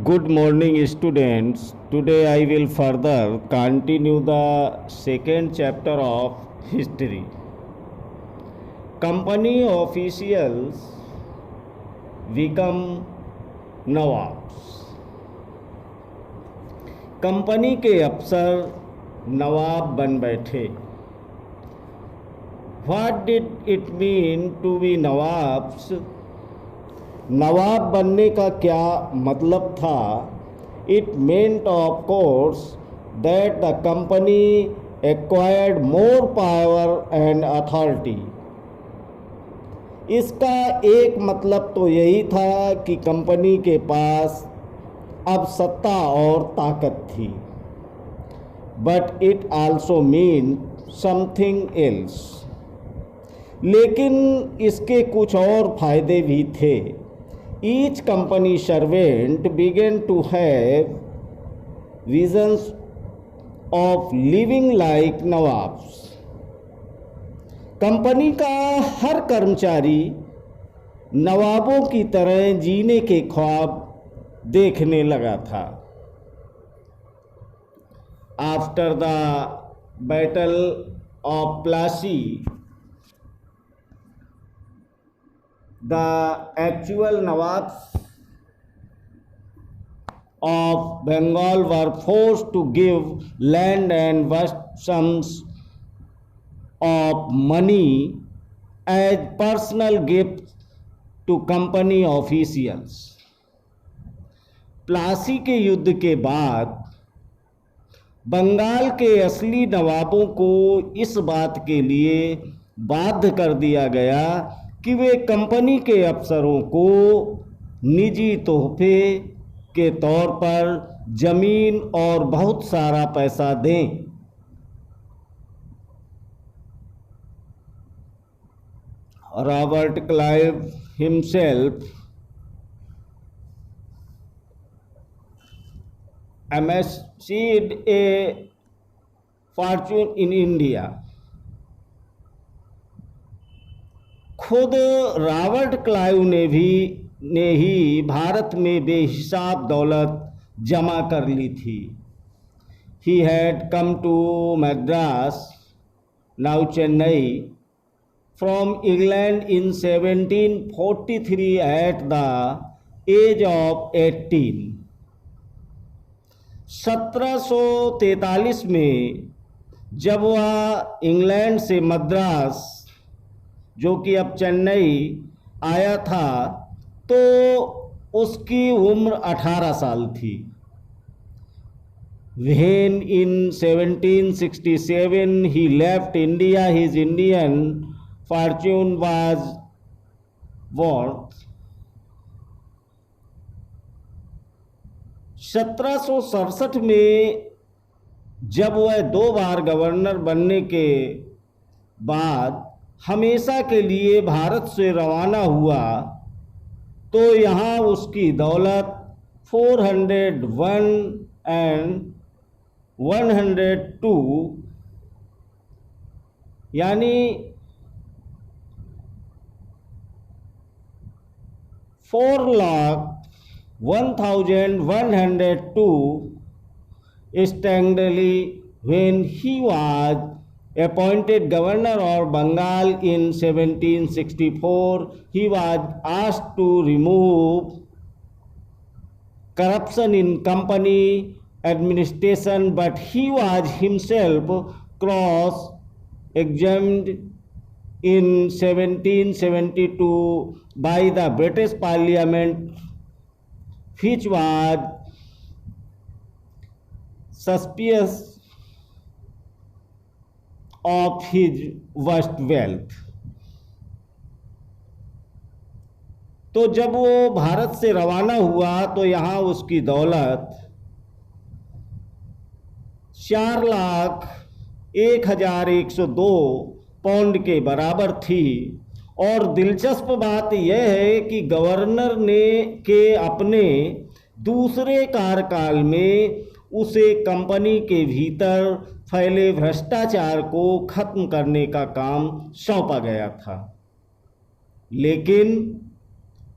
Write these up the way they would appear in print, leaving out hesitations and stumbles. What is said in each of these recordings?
Good morning, students. Today I will further continue the second chapter of history. Company officials become nawabs. Company के अफसर नवाब बन बैठे। What did it mean to be नवाब्स? नवाब बनने का क्या मतलब था? It meant of course that the company acquired more power and authority. इसका एक मतलब तो यही था कि कंपनी के पास अब सत्ता और ताकत थी। But it also mean something else. लेकिन इसके कुछ और फायदे भी थे। Each company servant began to have visions of living like nawabs. Company का हर कर्मचारी नवाबों की तरह जीने के ख्वाब देखने लगा था। After the battle of Plassey, the actual Nawabs of Bengal were forced to give land and vast sums of money as personal gifts to company officials. Plassey के युद्ध के बाद बंगाल के असली नवाबों को इस बात के लिए बाध्य कर दिया गया कि वे कंपनी के अफसरों को निजी तोहफे के तौर पर जमीन और बहुत सारा पैसा दें। Robert Clive himself amassed a fortune in India। खुद रॉबर्ट क्लाइव ने ही भारत में बेहिसाब दौलत जमा कर ली थी। He had come to Madras, now Chennai, from England in 1743 at the age of 18। 1743 में जब वह इंग्लैंड से मद्रास, जो कि अब चेन्नई, आया था तो उसकी उम्र 18 साल थी। When in 1767 he left India, his Indian fortune was worth 1767 में जब वह 2 बार गवर्नर बनने के बाद हमेशा के लिए भारत से रवाना हुआ तो यहाँ उसकी दौलत 401 एंड 102 यानी 4,01,102 स्टैंडर्ली when he was appointed governor of Bengal in 1764, he was asked to remove corruption in company administration, but he was himself cross-examined in 1772 by the British Parliament, which was suspicious of his vast wealth। तो जब वो भारत से रवाना हुआ तो यहाँ उसकी दौलत 4,01,102 पाउंड के बराबर थी। और दिलचस्प बात यह है कि गवर्नर ने के अपने दूसरे कार्यकाल में उसे कंपनी के भीतर फैले भ्रष्टाचार को खत्म करने का काम सौंपा गया था। लेकिन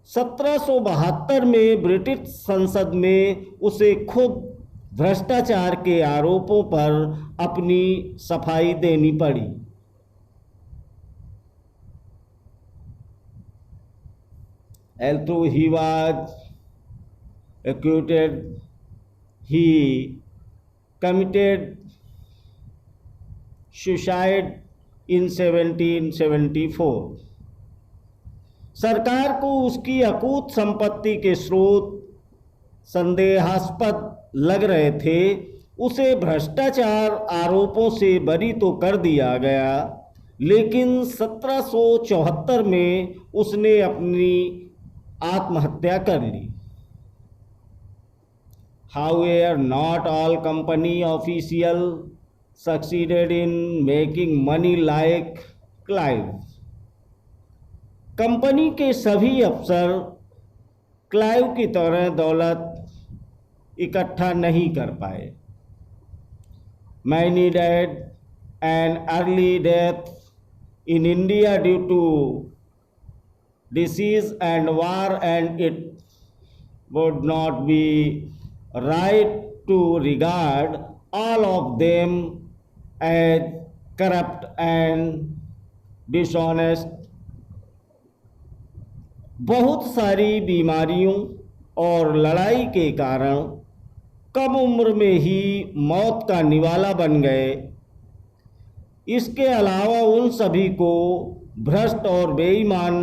1772 में ब्रिटिश संसद में उसे खुद भ्रष्टाचार के आरोपों पर अपनी सफाई देनी पड़ी। Although he was acquitted, he committed suicide in 1774। सरकार को उसकी अकूत संपत्ति के स्रोत संदेहास्पद लग रहे थे। उसे भ्रष्टाचार आरोपों से बरी तो कर दिया गया, लेकिन 1774 में उसने अपनी आत्महत्या कर ली। However, not all company officials succeeded in making money like Clive। Company के सभी अफसर क्लाइव की तरह दौलत इकट्ठा नहीं कर पाए। Many died an early death in India due to disease and war, and it would not be right to regard all of them as corrupt and dishonest। बहुत सारी बीमारियों और लड़ाई के कारण कम उम्र में ही मौत का निवाला बन गए। इसके अलावा उन सभी को भ्रष्ट और बेईमान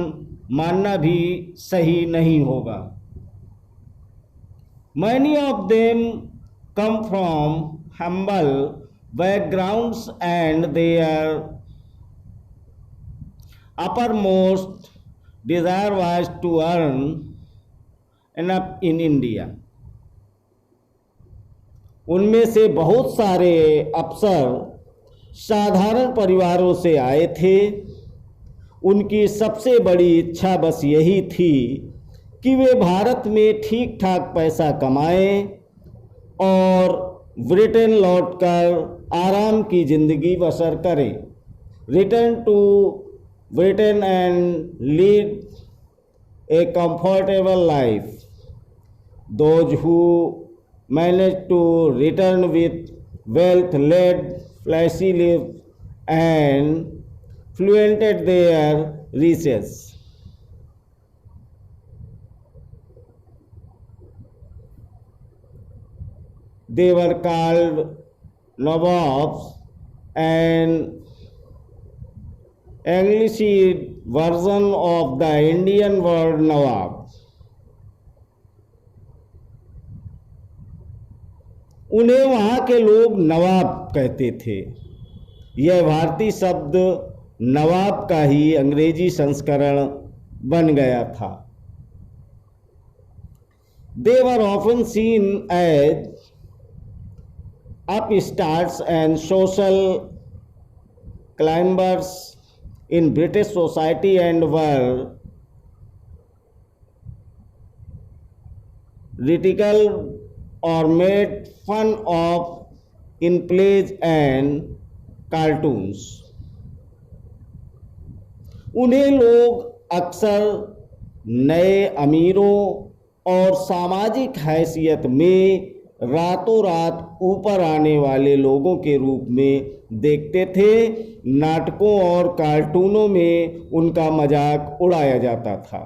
मानना भी सही नहीं होगा। Many of them come from humble backgrounds and their uppermost desire was to earn enough in India। उनमें से बहुत सारे अफसर साधारण परिवारों से आए थे। उनकी सबसे बड़ी इच्छा बस यही थी कि वे भारत में ठीक ठाक पैसा कमाएं और ब्रिटेन लौटकर आराम की ज़िंदगी बसर करें। Return to Britain and lead a comfortable life। Those who managed to return with wealth led flashy lives and fluented their riches। They were called Nawabs, and English version of the Indian word Nawab। उन्हें वहाँ के लोग नवाब कहते थे। यह भारतीय शब्द नवाब का ही अंग्रेजी संस्करण बन गया था। They were often seen as upstarts and social climbers in British society and were ridiculed or made fun of in plays and cartoons। उन्हें लोग अक्सर नए अमीरों और सामाजिक हैसियत में रातों रात ऊपर आने वाले लोगों के रूप में देखते थे। नाटकों और कार्टूनों में उनका मजाक उड़ाया जाता था।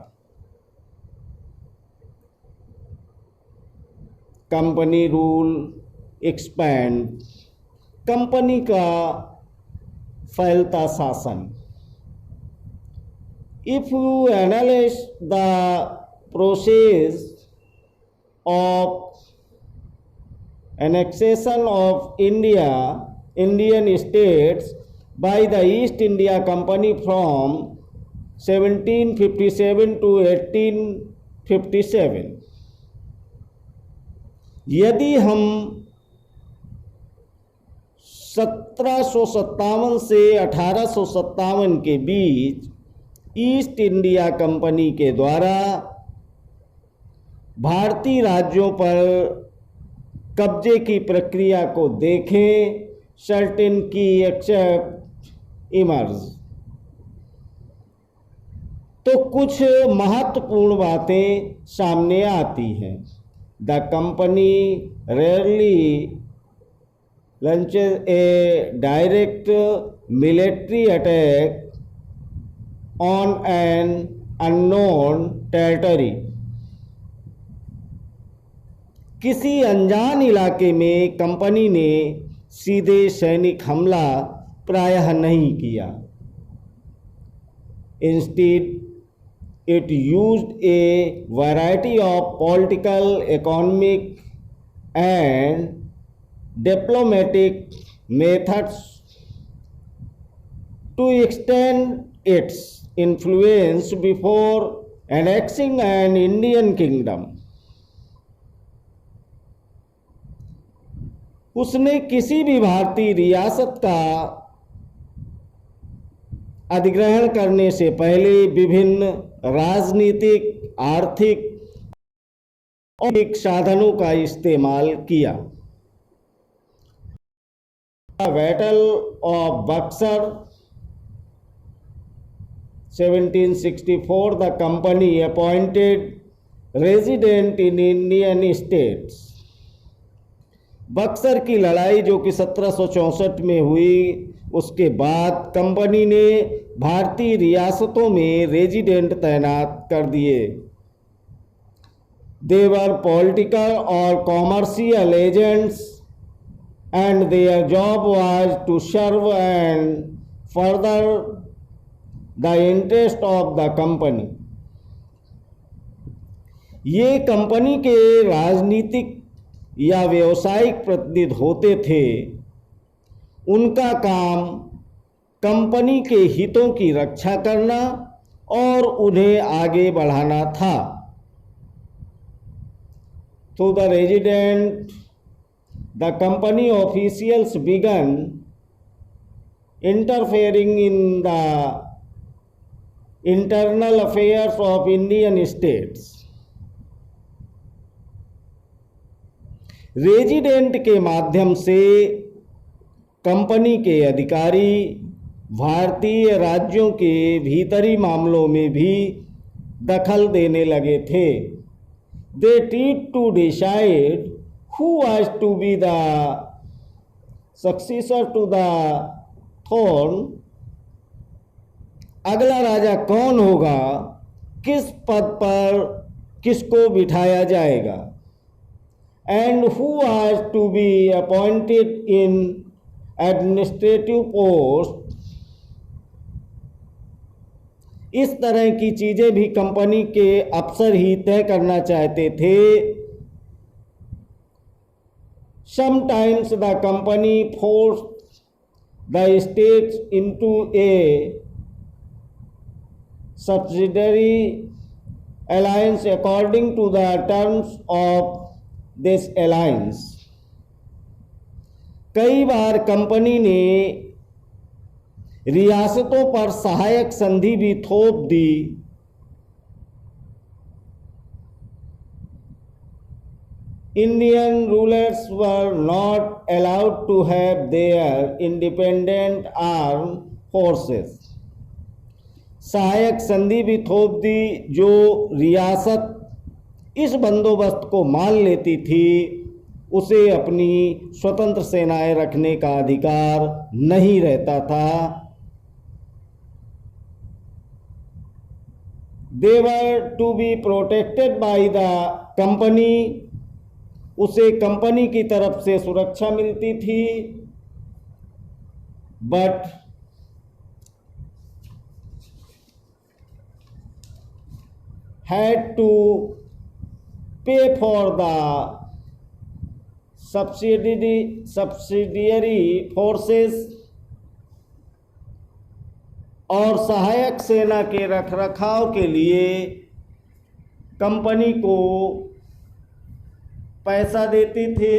Company rule expand. कंपनी का फैलता शासन। If you analyse the process of annexation of Indian states by the East India Company from 1757 to 1857। यदि हम 1757 से 1857 के बीच ईस्ट इंडिया कंपनी के द्वारा भारतीय राज्यों पर कब्जे की प्रक्रिया को देखें, सर्टेन की एक्सेप्ट इमर्ज, तो कुछ महत्वपूर्ण बातें सामने आती हैं। The company rarely launches a direct military attack on an unknown territory. किसी अनजान इलाके में कंपनी ने सीधे सैनिक हमला प्रायः नहीं किया। Instead, it used a variety of political, economic, and diplomatic methods to extend its influence before annexing an Indian kingdom. उसने किसी भी भारतीय रियासत का अधिग्रहण करने से पहले विभिन्न राजनीतिक, आर्थिक और साधनों का इस्तेमाल किया। Battle of Buxar 1764 the company appointed resident in Indian states. Buxar की लड़ाई जो कि 1764 में हुई, उसके बाद कंपनी ने भारतीय रियासतों में रेजिडेंट तैनात कर दिए। दे वर पॉलिटिकल और commercial agents and their job was to serve and further the interest of the company. ये कंपनी के राजनीतिक या व्यावसायिक प्रतिनिधि होते थे। उनका काम कंपनी के हितों की रक्षा करना और उन्हें आगे बढ़ाना था। तो the resident the company officials began interfering in the internal affairs of Indian states. Resident के माध्यम से कंपनी के अधिकारी भारतीय राज्यों के भीतरी मामलों में भी दखल देने लगे थे। They tried to decide who was to be the successor to the throne. अगला राजा कौन होगा, किस पद पर किसको बिठाया जाएगा, and who was to be appointed in administrative post. इस तरह की चीजें भी कंपनी के अफसर ही तय करना चाहते थे। Sometimes the company forced the states into a subsidiary alliance according to the terms of this alliance. कई बार कंपनी ने रियासतों पर सहायक संधि भी थोप दी। Indian rulers were not allowed to have their independent armed forces. सहायक संधि भी थोप दी। जो रियासत इस बंदोबस्त को मान लेती थी, उसे अपनी स्वतंत्र सेनाएं रखने का अधिकार नहीं रहता था। They were to be protected by the company. उसे कंपनी की तरफ से सुरक्षा मिलती थी, but had to pay for the subsidiary forces. और सहायक सेना के रखरखाव के लिए कंपनी को पैसा देती थी।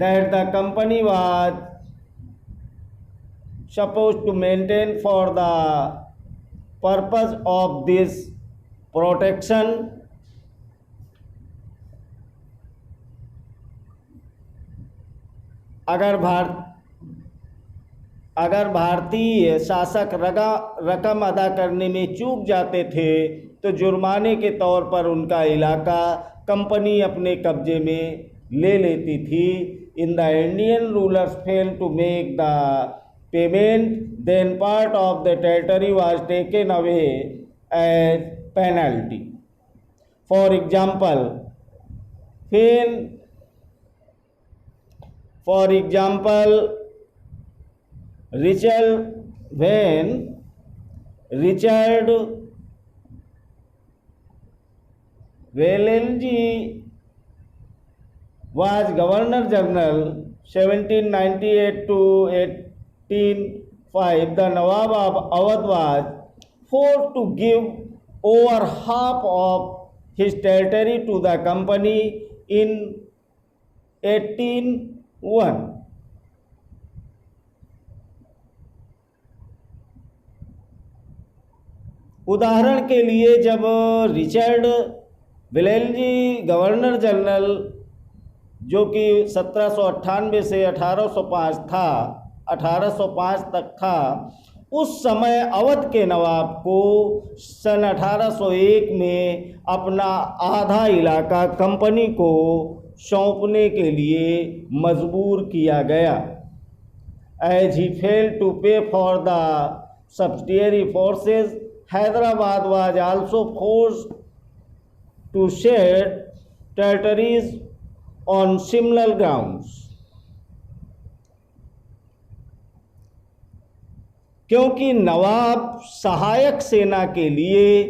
That the company was supposed to maintain for the purpose of this protection. अगर भारतीय शासक रकम अदा करने में चूक जाते थे तो जुर्माने के तौर पर उनका इलाका कंपनी अपने कब्जे में ले लेती थी। In the Indian rulers fail to make the payment, then part of the territory was taken away as penalty. For example, when Richard Vallency was Governor General 1798 to 1805, the Nawab of Awadh was forced to give over half of his territory to the company in 1801। उदाहरण के लिए, जब Richard Wellesley governor general, जो कि 1798 से 1805 तक था, उस समय अवध के नवाब को सन 1801 में अपना आधा इलाका कंपनी को सौंपने के लिए मजबूर किया गया। एज ही फेल टू पे for the subsidiary forces, Hyderabad was also forced to share territories on similar grounds। क्योंकि नवाब सहायक सेना के लिए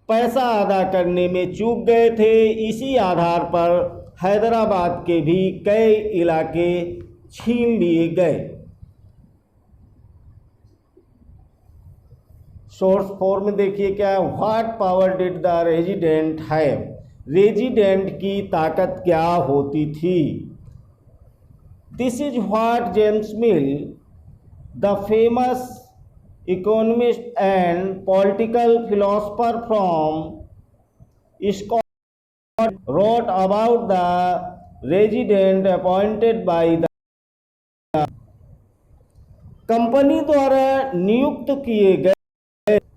पैसा अदा करने में चूक गए थे, इसी आधार पर हैदराबाद के भी कई इलाके छीन लिए गए। सोर्स 4 में देखिए क्या है, what power did the resident have, resident की ताकत क्या होती थी। This is what James mill, the famous economist and political philosopher from Scotland, wrote about the resident appointed by the company द्वारा नियुक्त किए गए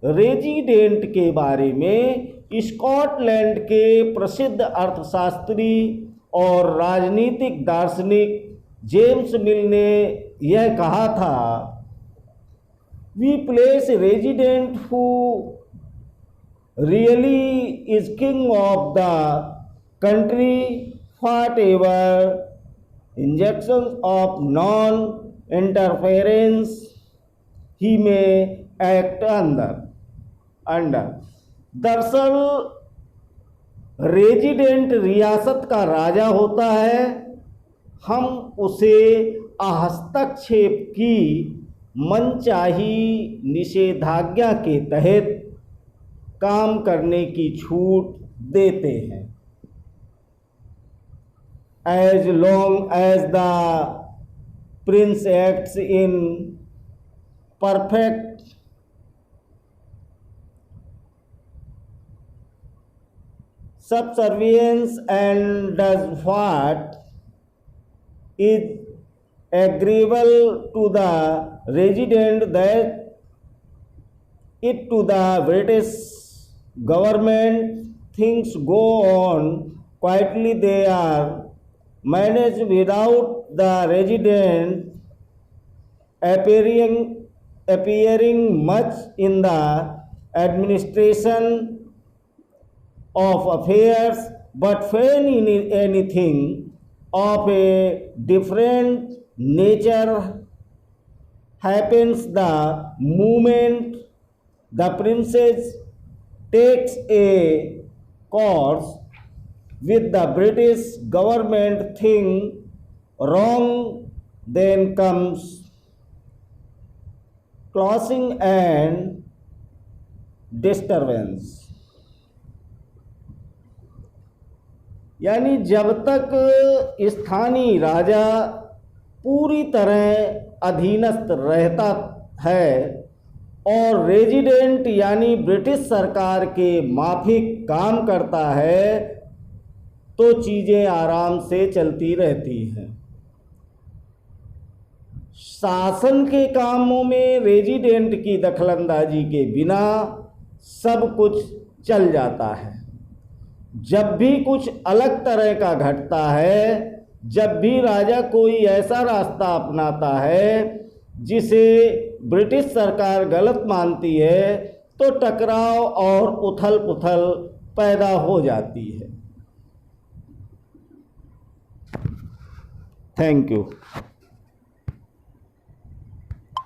रेजिडेंट के बारे में स्कॉटलैंड के प्रसिद्ध अर्थशास्त्री और राजनीतिक दार्शनिक जेम्स मिल ने यह कहा था, we place resident who really is king of the country, whatever injections of non interference he may act under. दरअसल रेजिडेंट रियासत का राजा होता है, हम उसे हस्तक्षेप की मनचाही निषेधाज्ञा के तहत काम करने की छूट देते हैं। As long as the prince acts in perfect subservience and does what is agreeable to the resident, that it to the British government, things go on quietly, they are managed without the resident appearing much in the administration of affairs, but when anything of a different nature happens, the moment the princess takes a course with the British government, thing wrong then comes clashing and disturbance। यानी जब तक स्थानीय राजा पूरी तरह अधीनस्थ रहता है और रेजिडेंट यानी ब्रिटिश सरकार के माफिक काम करता है, तो चीज़ें आराम से चलती रहती हैं। शासन के कामों में रेजिडेंट की दखलंदाजी के बिना सब कुछ चल जाता है। जब भी कुछ अलग तरह का घटता है, जब भी राजा कोई ऐसा रास्ता अपनाता है जिसे ब्रिटिश सरकार गलत मानती है, तो टकराव और उथल पुथल पैदा हो जाती है। Thank you.